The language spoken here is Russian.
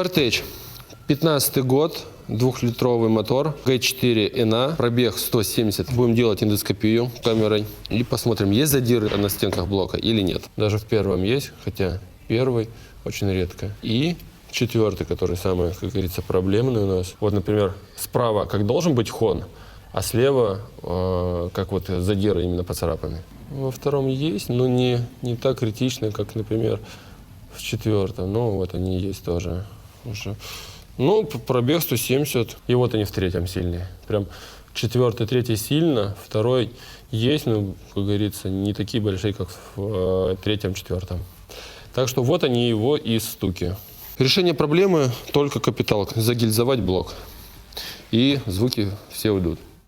Sportage. 15-й год. 2-литровый мотор, G4NA, пробег 170. Будем делать эндоскопию камерой и посмотрим, есть задиры на стенках блока или нет. Даже в первом есть, хотя первый очень редко. И 4-й, который самый, как говорится, проблемный у нас. Вот, например, справа как должен быть хон, а слева как вот задиры именно поцарапаны. Во втором есть, но не так критично, как, например, в 4-м. Но вот они есть тоже уже. Ну, пробег 170, и вот они в 3-м сильные. Прям 4-й, 3-й сильно, 2-й есть, но, как говорится, не такие большие, как в 3-м, 4-м. Так что вот они его и стуки. Решение проблемы только капитал. Загильзовать блок, и звуки все уйдут.